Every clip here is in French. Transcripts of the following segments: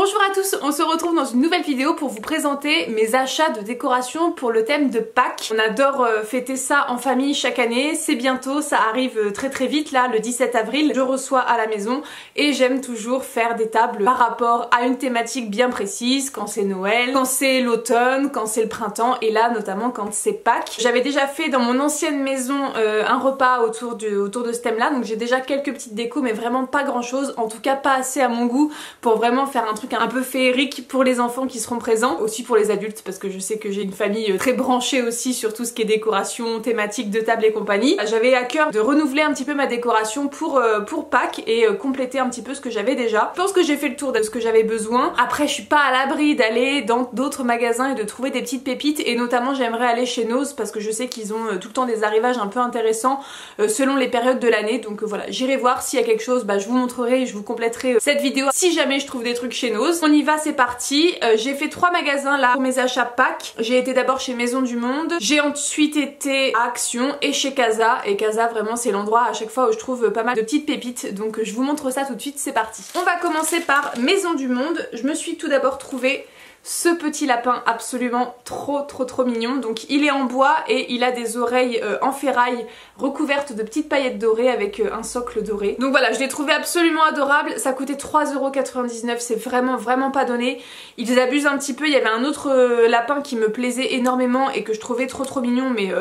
Bonjour à tous, on se retrouve dans une nouvelle vidéo pour vous présenter mes achats de décoration pour le thème de Pâques. On adore fêter ça en famille chaque année, c'est bientôt, ça arrive très vite là, le 17 avril, je reçois à la maison et j'aime toujours faire des tables par rapport à une thématique bien précise, quand c'est Noël, quand c'est l'automne, quand c'est le printemps et là notamment quand c'est Pâques. J'avais déjà fait dans mon ancienne maison un repas autour de ce thème là, donc j'ai déjà quelques petites décos mais vraiment pas grand chose, en tout cas pas assez à mon goût pour vraiment faire un truc un peu féerique pour les enfants qui seront présents, aussi pour les adultes parce que je sais que j'ai une famille très branchée aussi sur tout ce qui est décoration, thématique de table et compagnie. J'avais à cœur de renouveler un petit peu ma décoration pour Pâques et compléter un petit peu ce que j'avais déjà. Je pense que j'ai fait le tour de ce que j'avais besoin. Après je suis pas à l'abri d'aller dans d'autres magasins et de trouver des petites pépites et notamment j'aimerais aller chez Nose parce que je sais qu'ils ont tout le temps des arrivages un peu intéressants selon les périodes de l'année, donc voilà, j'irai voir s'il y a quelque chose, je vous montrerai et je vous compléterai cette vidéo si jamais je trouve des trucs chez Nose. On y va, c'est parti. J'ai fait 3 magasins là pour mes achats Pâques. J'ai été d'abord chez Maison du Monde, j'ai ensuite été à Action et chez Casa, et Casa vraiment c'est l'endroit à chaque fois où je trouve pas mal de petites pépites, donc je vous montre ça tout de suite, c'est parti. On va commencer par Maison du Monde. Je me suis tout d'abord trouvé ce petit lapin absolument trop mignon. Donc il est en bois et il a des oreilles en ferraille recouvertes de petites paillettes dorées avec un socle doré. Donc voilà, je l'ai trouvé absolument adorable. Ça coûtait 3,99 €, c'est vraiment pas donné. Ils abusent un petit peu. Il y avait un autre lapin qui me plaisait énormément et que je trouvais trop mignon, mais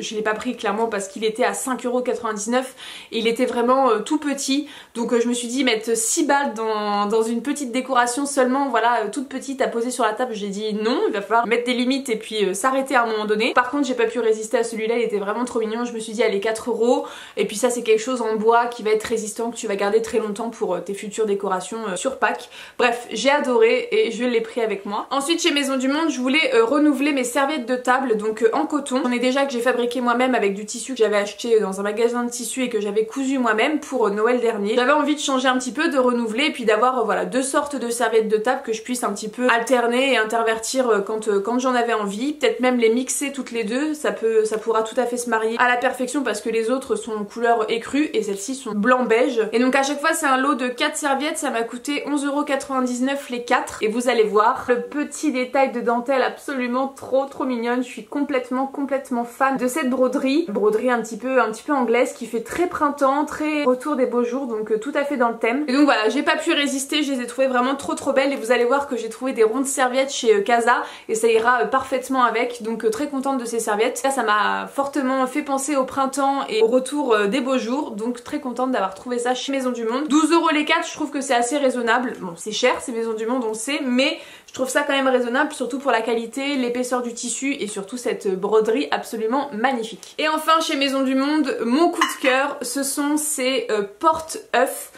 je l'ai pas pris clairement parce qu'il était à 5,99 € et il était vraiment tout petit. Donc je me suis dit mettre 6 balles dans une petite décoration seulement, voilà, toute petite à poser sur la table, j'ai dit non, il va falloir mettre des limites et puis s'arrêter à un moment donné. Par contre j'ai pas pu résister à celui-là, il était vraiment trop mignon, je me suis dit allez 4 € et puis ça c'est quelque chose en bois qui va être résistant, que tu vas garder très longtemps pour tes futures décorations sur Pâques. Bref, j'ai adoré et je l'ai pris avec moi. Ensuite chez Maison du Monde je voulais renouveler mes serviettes de table, donc en coton. J'en ai déjà que j'ai fabriqué moi-même avec du tissu que j'avais acheté dans un magasin de tissu et que j'avais cousu moi-même pour Noël dernier. J'avais envie de changer un petit peu, de renouveler et puis d'avoir voilà 2 sortes de serviettes de table que je puisse un petit peu alterner et intervertir quand j'en avais envie, peut-être même les mixer toutes les deux, ça pourra tout à fait se marier à la perfection parce que les autres sont couleur écrue et celles-ci sont blanc beige. Et donc à chaque fois c'est un lot de 4 serviettes, ça m'a coûté 11,99 € les 4 et vous allez voir le petit détail de dentelle absolument trop mignonne. Je suis complètement fan de cette broderie un petit peu anglaise qui fait très printemps, très retour des beaux jours, donc tout à fait dans le thème. Et donc voilà, j'ai pas pu résister, je les ai trouvées vraiment trop belles et vous allez voir que j'ai trouvé des rondes serviettes chez Casa et ça ira parfaitement avec, donc très contente de ces serviettes. Ça m'a fortement fait penser au printemps et au retour des beaux jours, donc très contente d'avoir trouvé ça chez Maison du Monde. 12 € les 4, je trouve que c'est assez raisonnable. Bon c'est cher, c'est Maison du Monde on sait, mais je trouve ça quand même raisonnable, surtout pour la qualité, l'épaisseur du tissu et surtout cette broderie absolument magnifique. Et enfin chez Maison du Monde, mon coup de cœur, ce sont ces porte-œufs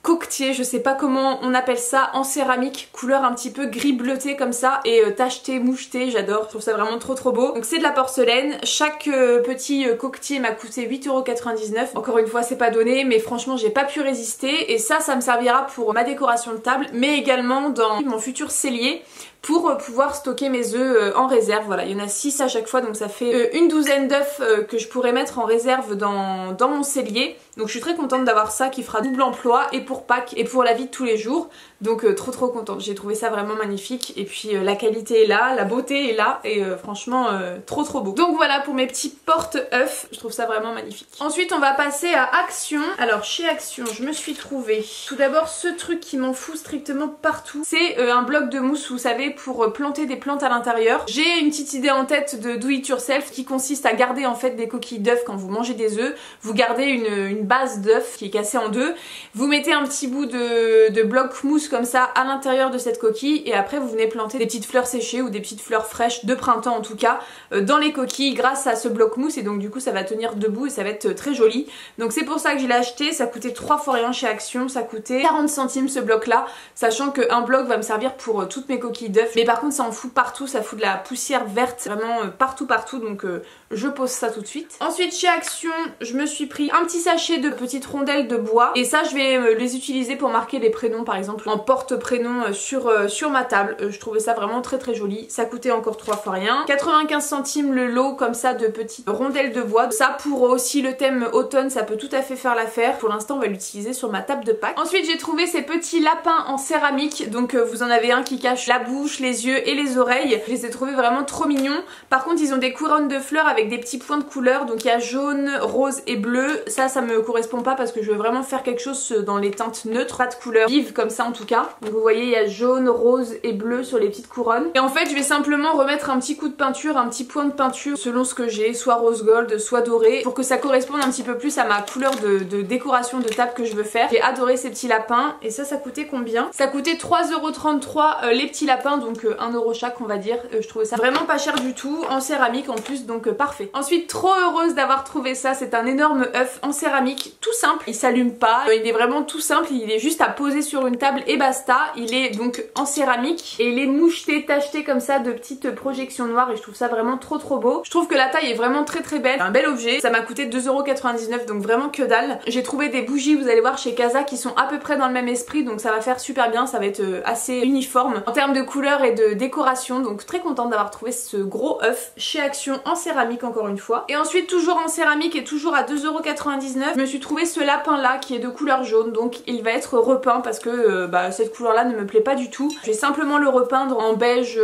coquetier, je sais pas comment on appelle ça, en céramique, couleur un petit peu gris bleuté comme ça et tacheté, moucheté, j'adore, je trouve ça vraiment trop beau. Donc c'est de la porcelaine, chaque petit coquetier m'a coûté 8,99 €. Encore une fois c'est pas donné mais franchement j'ai pas pu résister et ça me servira pour ma décoration de table mais également dans mon futur cellier pour pouvoir stocker mes œufs en réserve. Voilà, il y en a 6 à chaque fois donc ça fait une douzaine d'œufs que je pourrais mettre en réserve dans mon cellier. Donc je suis très contente d'avoir ça qui fera double emploi et pour Pâques et pour la vie de tous les jours. Donc trop contente, j'ai trouvé ça vraiment magnifique et puis la qualité est là, la beauté est là et franchement trop beau. Donc voilà pour mes petits porte-œufs, je trouve ça vraiment magnifique. Ensuite on va passer à Action. Alors chez Action je me suis trouvé tout d'abord ce truc qui m'en fout strictement partout. C'est un bloc de mousse, vous savez, pour planter des plantes à l'intérieur. J'ai une petite idée en tête de do it yourself qui consiste à garder en fait des coquilles d'œufs quand vous mangez des œufs. Vous gardez une base d'œuf qui est cassée en deux. Vous mettez un petit bout de bloc mousse comme ça à l'intérieur de cette coquille et après vous venez planter des petites fleurs séchées ou des petites fleurs fraîches de printemps en tout cas dans les coquilles grâce à ce bloc mousse et donc du coup ça va tenir debout et ça va être très joli. Donc c'est pour ça que je l'ai acheté, ça coûtait 3 fois rien chez Action, ça coûtait 40 centimes ce bloc là, sachant qu'un bloc va me servir pour toutes mes coquilles d'œufs mais par contre ça en fout partout, ça fout de la poussière verte vraiment partout donc je pose ça tout de suite. Ensuite chez Action je me suis pris un petit sachet de petites rondelles de bois et ça je vais les utiliser pour marquer les prénoms par exemple en porte-prénom sur ma table. Je trouvais ça vraiment très très joli. Ça coûtait encore 3 fois rien. 95 centimes le lot comme ça de petites rondelles de bois. Ça pour aussi le thème automne, ça peut tout à fait faire l'affaire. Pour l'instant on va l'utiliser sur ma table de Pâques. Ensuite j'ai trouvé ces petits lapins en céramique. Donc vous en avez un qui cache la bouche, les yeux et les oreilles. Je les ai trouvés vraiment trop mignons. Par contre ils ont des couronnes de fleurs avec des petits points de couleur. Donc il y a jaune, rose et bleu. Ça me correspond pas parce que je veux vraiment faire quelque chose dans les teintes neutres, pas de couleurs vives comme ça en tout cas. Donc vous voyez il y a jaune, rose et bleu sur les petites couronnes. Et en fait je vais simplement remettre un petit coup de peinture, un petit point de peinture selon ce que j'ai, soit rose gold, soit doré, pour que ça corresponde un petit peu plus à ma couleur de décoration de table que je veux faire. J'ai adoré ces petits lapins et ça coûtait combien? Ça coûtait 3,33€ les petits lapins, donc 1€ chaque on va dire. Je trouvais ça vraiment pas cher du tout, en céramique en plus, donc parfait. Ensuite trop heureuse d'avoir trouvé ça, c'est un énorme œuf en céramique, tout simple, il s'allume pas, il est vraiment tout simple, il est juste à poser sur une table et basta. Il est donc en céramique et il est moucheté, tacheté comme ça de petites projections noires et je trouve ça vraiment trop beau. Je trouve que la taille est vraiment très belle, un bel objet. Ça m'a coûté 2,99€ donc vraiment que dalle. J'ai trouvé des bougies, vous allez voir chez Casa, qui sont à peu près dans le même esprit, donc ça va faire super bien, ça va être assez uniforme en termes de couleurs et de décoration, donc très contente d'avoir trouvé ce gros œuf chez Action en céramique encore une fois. Et ensuite toujours en céramique et toujours à 2,99€, je me suis trouvé ce lapin là qui est de couleur jaune, donc il va être repeint parce que cette couleur là ne me plaît pas du tout. Je vais simplement le repeindre en beige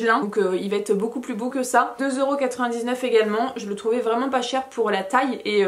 lin, donc il va être beaucoup plus beau que ça. 2,99€ également, je le trouvais vraiment pas cher pour la taille et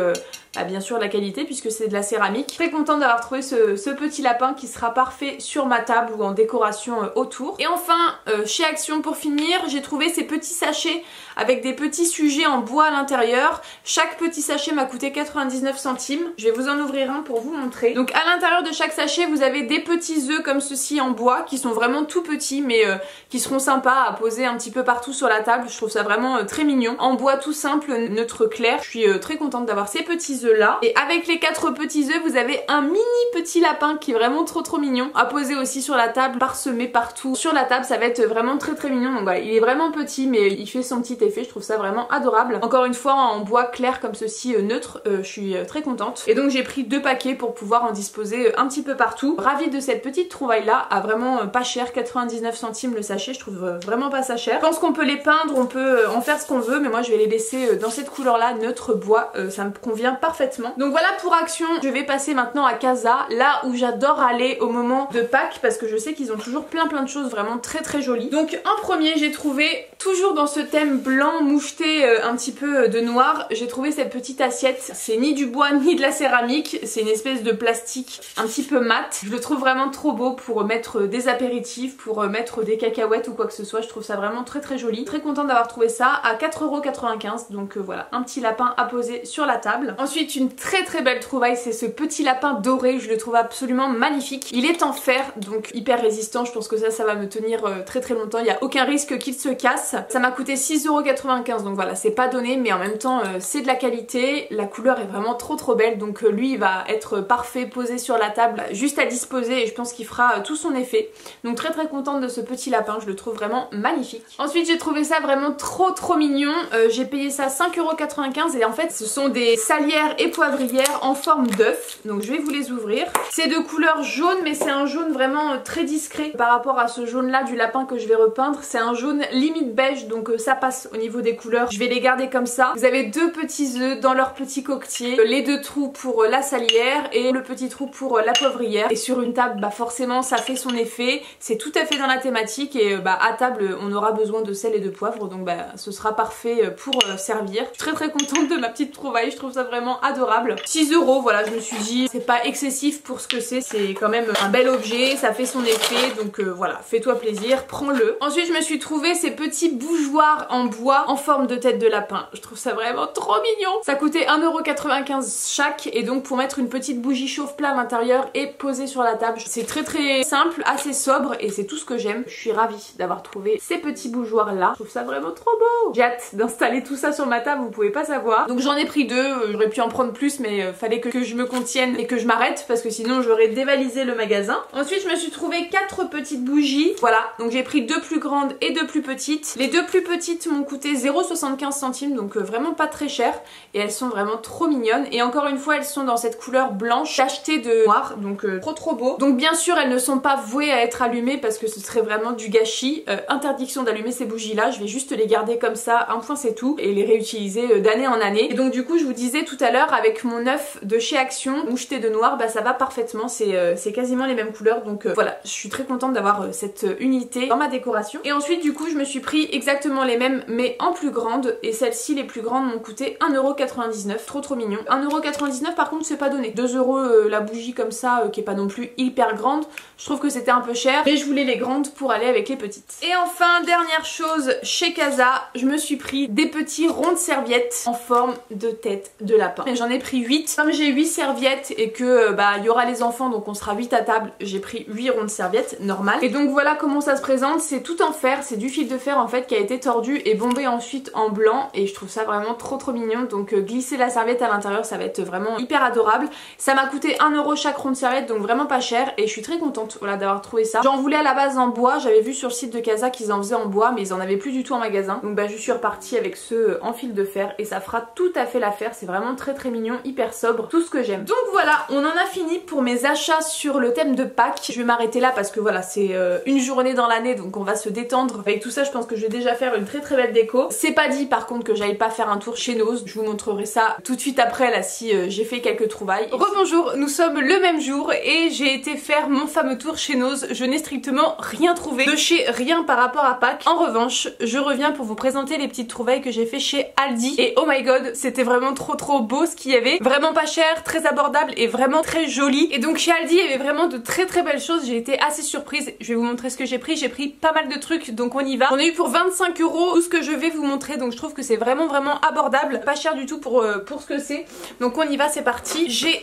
bien sûr la qualité puisque c'est de la céramique. Très contente d'avoir trouvé ce petit lapin qui sera parfait sur ma table ou en décoration autour. Et enfin chez Action pour finir, j'ai trouvé ces petits sachets avec des petits sujets en bois à l'intérieur. Chaque petit sachet m'a coûté 99 centimes. Je vais vous en ouvrir un pour vous montrer. Donc à l'intérieur de chaque sachet vous avez des petits œufs comme ceci en bois qui sont vraiment tout petits mais qui seront sympas à poser un petit peu partout sur la table. Je trouve ça vraiment très mignon. En bois tout simple, neutre clair. Je suis très contente d'avoir ces petits œufs là. Et avec les 4 petits œufs vous avez un mini petit lapin qui est vraiment trop mignon à poser aussi sur la table, parsemé partout sur la table. Ça va être vraiment très mignon. Donc voilà, il est vraiment petit mais il fait son petit effet. Je trouve ça vraiment adorable. Encore une fois en bois clair comme ceci, neutre. Je suis très contente. Et donc j'ai pris 2 paquets pour pouvoir en disposer un petit peu partout. Ravie de cette petite trouvaille là, à vraiment pas cher, 99 centimes le sachet. Je trouve vraiment pas ça cher. Je pense qu'on peut les peindre, on peut en faire ce qu'on veut, mais moi je vais les laisser dans cette couleur là, neutre bois. Ça me convient parfaitement. Donc voilà pour Action. Je vais passer maintenant à Casa, là où j'adore aller au moment de Pâques parce que je sais qu'ils ont toujours plein de choses vraiment très jolies. Donc en premier j'ai trouvé, toujours dans ce thème blanc moucheté un petit peu de noir, j'ai trouvé cette petite assiette. C'est ni du bois ni de la céramique, c'est une espèce de plastique un petit peu mat. Je le trouve vraiment trop beau pour mettre des apéritifs, pour mettre des cacahuètes ou quoi que ce soit. Je trouve ça vraiment très joli. Très contente d'avoir trouvé ça à 4,95€. Donc voilà, un petit lapin à poser sur la table. Ensuite une très belle trouvaille, c'est ce petit lapin doré. Je le trouve absolument magnifique. Il est en fer, donc hyper résistant. Je pense que ça va me tenir très longtemps. Il n'y a aucun risque qu'il se casse. Ça m'a coûté 6,95€. Donc voilà, c'est pas donné, mais en même temps c'est de la qualité. La couleur est vraiment trop belle. Donc lui il va être parfait posé sur la table, juste à disposer, et je pense qu'il fera tout son effet. Donc très contente de ce petit lapin, je le trouve vraiment magnifique. Ensuite j'ai trouvé ça vraiment trop mignon. J'ai payé ça 5,95€ et en fait ce sont des salières et poivrières en forme d'œuf. Donc je vais vous les ouvrir. C'est de couleur jaune, mais c'est un jaune vraiment très discret par rapport à ce jaune là du lapin que je vais repeindre. C'est un jaune limite beige, donc ça passe au niveau des couleurs. Je vais les garder comme ça. Vous avez 2 petits œufs dans leur petit coquetier, les 2 trous pour la salière et le petit trou pour la poivrière. Et sur une table forcément ça fait son effet. C'est tout à fait dans la thématique et à table on aura besoin de sel et de poivre, donc ce sera parfait pour servir. Je suis très contente de ma petite trouvaille, je trouve ça vraiment adorable. 6€, voilà, je me suis dit c'est pas excessif pour ce que c'est quand même un bel objet, ça fait son effet, donc voilà, fais-toi plaisir, prends-le. Ensuite je me suis trouvé ces petits bougeoirs en bois en forme de tête de lapin. Je trouve ça vraiment trop mignon. Ça coûtait 1,95€ chaque, et donc pour mettre une petite bougie chauffe-plat à l'intérieur et poser sur la table, c'est très simple, assez sobre, et c'est tout ce que j'aime. Je suis ravie d'avoir trouvé ces petits bougeoirs là. Je trouve ça vraiment trop beau. J'ai hâte d'installer tout ça sur ma table, vous pouvez pas savoir. Donc j'en ai pris 2, j'aurais pu en prendre plus mais fallait que je me contienne et que je m'arrête parce que sinon j'aurais dévalisé le magasin. Ensuite je me suis trouvé 4 petites bougies. Voilà, donc j'ai pris 2 plus grandes et 2 plus petites. Les 2 plus petites m'ont coûté 0,75 centimes, donc vraiment pas très cher. Et elles sont vraiment trop mignonnes. Et encore une fois elles sont dans cette couleur blanche tachetée de noir, donc trop beau. Donc bien sûr elles ne sont pas vouées à être allumées parce que ce serait vraiment du gâchis. Interdiction d'allumer ces bougies là, je vais juste les garder comme ça, un point c'est tout, et les réutiliser d'année en année. Et donc du coup je vous disais tout à l'heure avec mon œuf de chez Action moucheté de noir, bah ça va parfaitement, c'est quasiment les mêmes couleurs, donc voilà, je suis très contente d'avoir cette unité dans ma décoration. Et ensuite du coup je me suis pris exactement les mêmes mais en plus grande, et celles-ci les plus grandes m'ont coûté 1,99€, trop mignon. 1,99€ par contre c'est pas donné, 2€ la bougie comme ça qui est pas non plus hyper grande, je trouve que c'était un peu cher, mais je voulais les grandes pour aller avec les petites. Et enfin dernière chose, chez Casa, je me suis pris des petits ronds de serviettes en forme de tête de lapin. Et j'en ai pris 8. Comme j'ai 8 serviettes et que bah il y aura les enfants donc on sera 8 à table, j'ai pris 8 ronds de serviettes normales. Et donc voilà comment ça se présente, c'est tout en fer, c'est du fil de fer en fait qui a été tordu et bombé ensuite en blanc, et je trouve ça vraiment trop mignon. Donc glisser la serviette à l'intérieur ça va être vraiment hyper adorable. Ça m'a coûté 1€ chaque rond de serviette, donc vraiment pas cher, et je suis très contente voilà, d'avoir trouvé ça. J'en voulais à la base en bois, j'avais vu sur le site de Casa qu'ils en faisaient en bois mais ils en avaient plus du tout en magasin, donc bah je suis repartie avec ceux en fil de fer et ça fera tout à fait l'affaire. C'est vraiment très mignon, hyper sobre, tout ce que j'aime. Donc voilà, on en a fini pour mes achats sur le thème de Pâques. Je vais m'arrêter là parce que voilà, c'est une journée dans l'année donc on va se détendre. Avec tout ça je pense que je vais déjà faire une très belle déco. C'est pas dit par contre que j'aille pas faire un tour chez Nose, je vous montrerai ça tout de suite après là si j'ai fait quelques trouvailles. Rebonjour, nous sommes le même jour et j'ai été faire mon fameux tour chez Nose. Je n'ai strictement rien trouvé de chez rien par rapport à Pâques. En revanche, je reviens pour vous présenter les petites trouvailles que j'ai fait chez Aldi, et oh my god, c'était vraiment trop beau ce qu'il y avait, vraiment pas cher, très abordable et vraiment très joli. Et donc chez Aldi il y avait vraiment de très belles choses, j'ai été assez surprise. Je vais vous montrer ce que j'ai pris pas mal de trucs donc on y va. On a eu pour 25€ tout ce que je vais vous montrer, donc je trouve que c'est vraiment abordable, pas cher du tout pour ce que c'est. Donc on y va, c'est parti. J'ai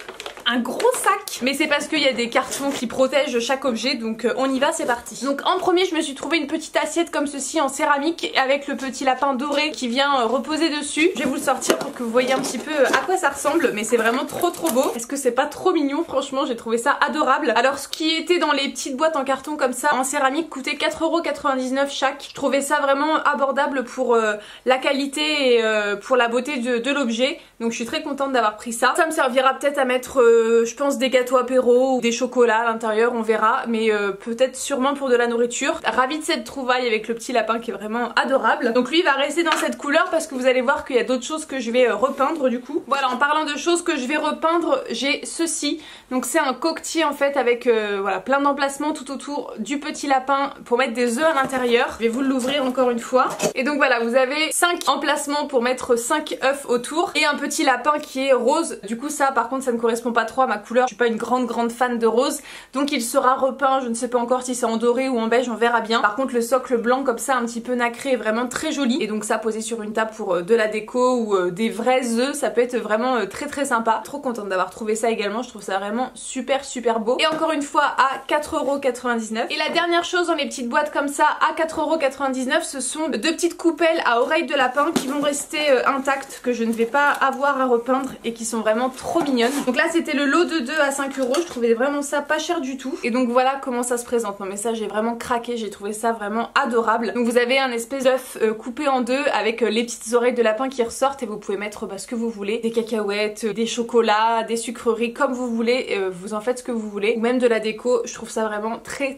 un gros sac, mais c'est parce qu'il y a des cartons qui protègent chaque objet, donc on y va, c'est parti. Donc en premier je me suis trouvé une petite assiette comme ceci en céramique avec le petit lapin doré qui vient reposer dessus. Je vais vous le sortir pour que vous voyez un petit peu à quoi ça ressemble, mais c'est vraiment trop beau. Est-ce que c'est pas trop mignon? Franchement j'ai trouvé ça adorable. Alors ce qui était dans les petites boîtes en carton comme ça en céramique coûtait 4,99€ chaque. Je trouvais ça vraiment abordable pour la qualité et pour la beauté de l'objet, donc je suis très contente d'avoir pris ça. Ça me servira peut-être à mettre je pense des gâteaux apéro ou des chocolats à l'intérieur, on verra, mais peut-être sûrement pour de la nourriture. Ravie de cette trouvaille avec le petit lapin qui est vraiment adorable. Donc lui il va rester dans cette couleur parce que vous allez voir qu'il y a d'autres choses que je vais repeindre du coup. Voilà, en parlant de choses que je vais repeindre, j'ai ceci. Donc c'est un coquetier en fait avec voilà, plein d'emplacements tout autour du petit lapin pour mettre des œufs à l'intérieur. Je vais vous l'ouvrir encore une fois. Et donc voilà, vous avez 5 emplacements pour mettre 5 œufs autour et un petit lapin qui est rose. Du coup ça par contre ça ne correspond pas trop à ma couleur, je suis pas une grande fan de rose, donc il sera repeint, je ne sais pas encore si c'est en doré ou en beige, on verra bien. Par contre le socle blanc comme ça un petit peu nacré est vraiment très joli, et donc ça posé sur une table pour de la déco ou des vrais œufs, ça peut être vraiment très sympa. Trop contente d'avoir trouvé ça également, je trouve ça vraiment super beau. Et encore une fois à 4,99€. Et la dernière chose dans les petites boîtes comme ça à 4,99€, ce sont 2 petites coupelles à oreilles de lapin qui vont rester intactes, que je ne vais pas avoir à repeindre et qui sont vraiment trop mignonnes. Donc là c'était le lot de 2 à 5€, je trouvais vraiment ça pas cher du tout. Et donc voilà comment ça se présente. Non mais ça j'ai vraiment craqué, j'ai trouvé ça vraiment adorable. Donc vous avez un espèce d'œuf coupé en 2 avec les petites oreilles de lapin qui ressortent, et vous pouvez mettre ce que vous voulez, des cacahuètes, des chocolats, des sucreries, comme vous voulez, vous en faites ce que vous voulez, ou même de la déco. Je trouve ça vraiment très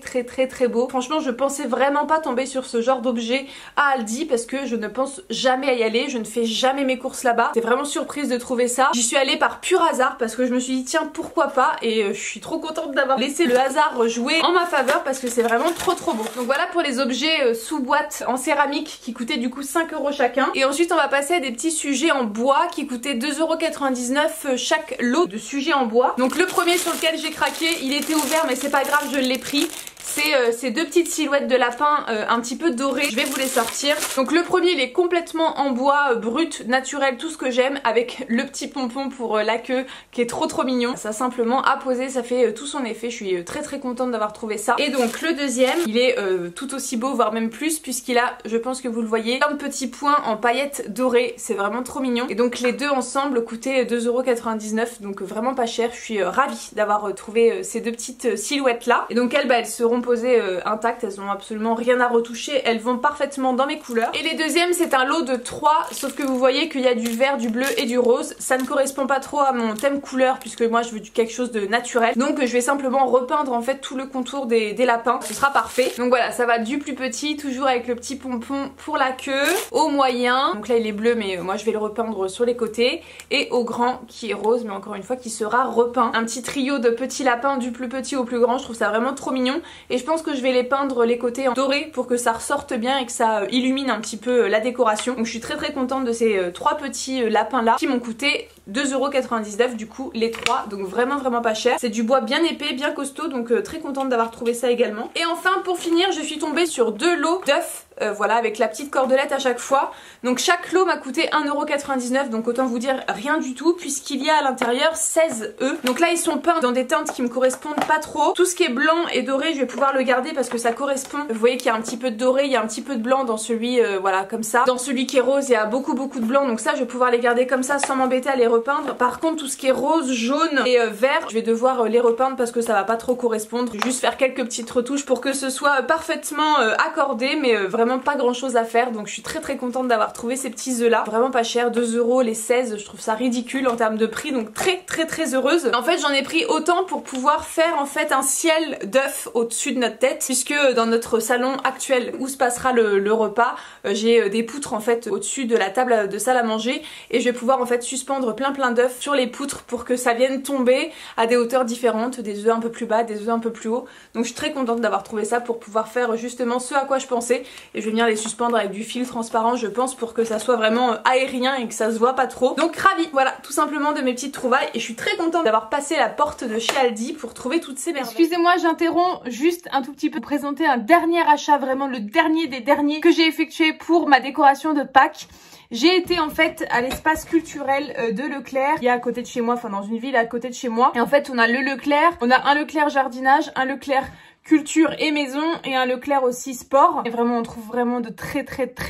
beau. Franchement je pensais vraiment pas tomber sur ce genre d'objet à Aldi parce que je ne pense jamais à y aller, je ne fais jamais mes courses là-bas. J'étais vraiment surprise de trouver ça. J'y suis allée par pur hasard parce que je me suis dit tiens pourquoi pas, et je suis trop contente d'avoir laissé le hasard jouer en ma faveur parce que c'est vraiment trop beau. Donc voilà pour les objets sous boîte en céramique qui coûtaient du coup 5€ chacun. Et ensuite on va passer à des petits sujets en bois qui coûtaient 2,99€ chaque lot de sujets en bois. Donc le premier sur lequel j'ai craqué, il était ouvert mais c'est pas grave, je l'ai pris. C'est ces deux petites silhouettes de lapin un petit peu dorées. Je vais vous les sortir. Donc le premier il est complètement en bois brut, naturel, tout ce que j'aime, avec le petit pompon pour la queue qui est trop mignon. Ça simplement à poser, ça fait tout son effet. Je suis très contente d'avoir trouvé ça. Et donc le deuxième, il est tout aussi beau, voire même plus, puisqu'il a, je pense que vous le voyez, plein de petits points en paillettes dorées. C'est vraiment trop mignon. Et donc les deux ensemble coûtaient 2,99 €, donc vraiment pas cher. Je suis ravie d'avoir trouvé ces deux petites silhouettes là. Et donc elles seront posées intactes, elles n'ont absolument rien à retoucher, elles vont parfaitement dans mes couleurs. Et les deuxièmes, c'est un lot de 3, sauf que vous voyez qu'il y a du vert, du bleu et du rose. Ça ne correspond pas trop à mon thème couleur, puisque moi je veux quelque chose de naturel. Donc je vais simplement repeindre en fait tout le contour des lapins, ce sera parfait. Donc voilà, ça va du plus petit, toujours avec le petit pompon pour la queue, au moyen, donc là il est bleu mais moi je vais le repeindre sur les côtés, et au grand qui est rose, mais encore une fois qui sera repeint. Un petit trio de petits lapins du plus petit au plus grand, je trouve ça vraiment trop mignon, et je pense que je vais les peindre les côtés en doré pour que ça ressorte bien et que ça illumine un petit peu la décoration. Donc je suis très contente de ces 3 petits lapins là qui m'ont coûté 2,99 € du coup les 3, donc vraiment pas cher. C'est du bois bien épais, bien costaud, donc très contente d'avoir trouvé ça également. Et enfin pour finir, je suis tombée sur 2 lots d'œufs, voilà, avec la petite cordelette à chaque fois. Donc chaque lot m'a coûté 1,99 €, donc autant vous dire rien du tout, puisqu'il y a à l'intérieur 16 œufs. Donc là ils sont peints dans des teintes qui me correspondent pas trop. Tout ce qui est blanc et doré je vais pouvoir le garder parce que ça correspond. Vous voyez qu'il y a un petit peu de doré, il y a un petit peu de blanc dans celui, voilà, comme ça. Dans celui qui est rose il y a beaucoup de blanc, donc ça je vais pouvoir les garder comme ça sans m'embêter à les repeindre. Par contre tout ce qui est rose, jaune et vert, je vais devoir les repeindre parce que ça va pas trop correspondre. Je vais juste faire quelques petites retouches pour que ce soit parfaitement accordé, mais vraiment pas grand chose à faire. Donc je suis très contente d'avoir trouvé ces petits œufs là, vraiment pas cher, 2 € les 16, je trouve ça ridicule en termes de prix, donc très heureuse. En fait j'en ai pris autant pour pouvoir faire en fait un ciel d'œufs au-dessus de notre tête, puisque dans notre salon actuel où se passera le repas, j'ai des poutres en fait au-dessus de la table de salle à manger, et je vais pouvoir en fait suspendre plein d'œufs sur les poutres pour que ça vienne tomber à des hauteurs différentes, des œufs un peu plus bas, des œufs un peu plus haut. Donc je suis très contente d'avoir trouvé ça pour pouvoir faire justement ce à quoi je pensais, et je vais venir les suspendre avec du fil transparent je pense pour que ça soit vraiment aérien et que ça se voit pas trop. Donc ravie, voilà, tout simplement de mes petites trouvailles, et je suis très contente d'avoir passé la porte de chez Aldi pour trouver toutes ces merveilles. Excusez-moi, j'interromps juste un tout petit peu pour présenter un dernier achat, vraiment le dernier des derniers que j'ai effectué pour ma décoration de Pâques. J'ai été en fait à l'espace culturel de Leclerc, il y a à côté de chez moi, enfin dans une ville à côté de chez moi. Et en fait on a le Leclerc, on a un Leclerc jardinage, un Leclerc culture et maison, et un Leclerc aussi sport. Et vraiment on trouve vraiment de très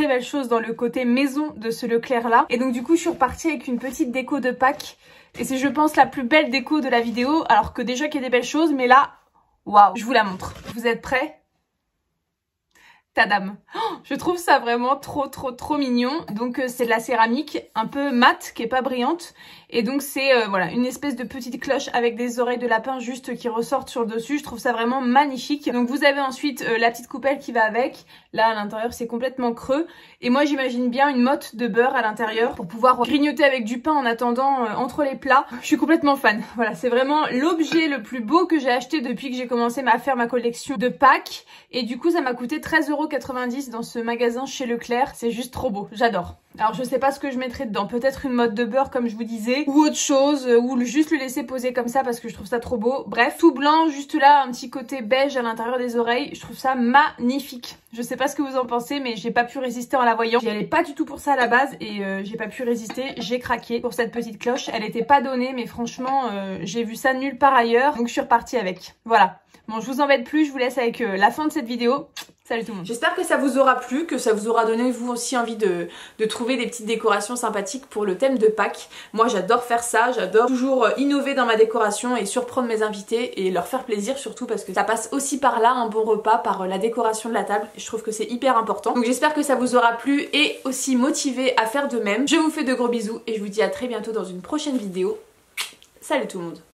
belles choses dans le côté maison de ce Leclerc là. Et donc du coup je suis repartie avec une petite déco de Pâques, et c'est je pense la plus belle déco de la vidéo, alors que déjà qu'il y a des belles choses, mais là, waouh, je vous la montre. Vous êtes prêts ? Tadam. Oh, je trouve ça vraiment trop mignon. Donc c'est de la céramique un peu mate qui est pas brillante, et donc c'est voilà, une espèce de petite cloche avec des oreilles de lapin juste qui ressortent sur le dessus. Je trouve ça vraiment magnifique. Donc vous avez ensuite la petite coupelle qui va avec. Là à l'intérieur c'est complètement creux, et moi j'imagine bien une motte de beurre à l'intérieur pour pouvoir grignoter avec du pain en attendant entre les plats. Je suis complètement fan. Voilà, c'est vraiment l'objet le plus beau que j'ai acheté depuis que j'ai commencé à faire ma collection de Pâques, et du coup ça m'a coûté 13,90 € dans ce magasin chez Leclerc. C'est juste trop beau, j'adore. Alors je sais pas ce que je mettrai dedans, peut-être une motte de beurre comme je vous disais, ou autre chose, ou juste le laisser poser comme ça parce que je trouve ça trop beau. Bref, tout blanc, juste là un petit côté beige à l'intérieur des oreilles, je trouve ça magnifique. Je sais pas ce que vous en pensez, mais j'ai pas pu résister en la voyant. J'y allais pas du tout pour ça à la base, et j'ai pas pu résister, j'ai craqué pour cette petite cloche. Elle était pas donnée, mais franchement j'ai vu ça nulle part ailleurs, donc je suis repartie avec. Voilà. Bon, je vous embête plus, je vous laisse avec la fin de cette vidéo. Salut tout le monde. J'espère que ça vous aura plu, que ça vous aura donné vous aussi envie de trouver des petites décorations sympathiques pour le thème de Pâques. Moi j'adore faire ça, j'adore toujours innover dans ma décoration et surprendre mes invités et leur faire plaisir, surtout parce que ça passe aussi par là, un bon repas, par la décoration de la table, et je trouve que c'est hyper important. Donc j'espère que ça vous aura plu et aussi motivé à faire de même. Je vous fais de gros bisous et je vous dis à très bientôt dans une prochaine vidéo. Salut tout le monde.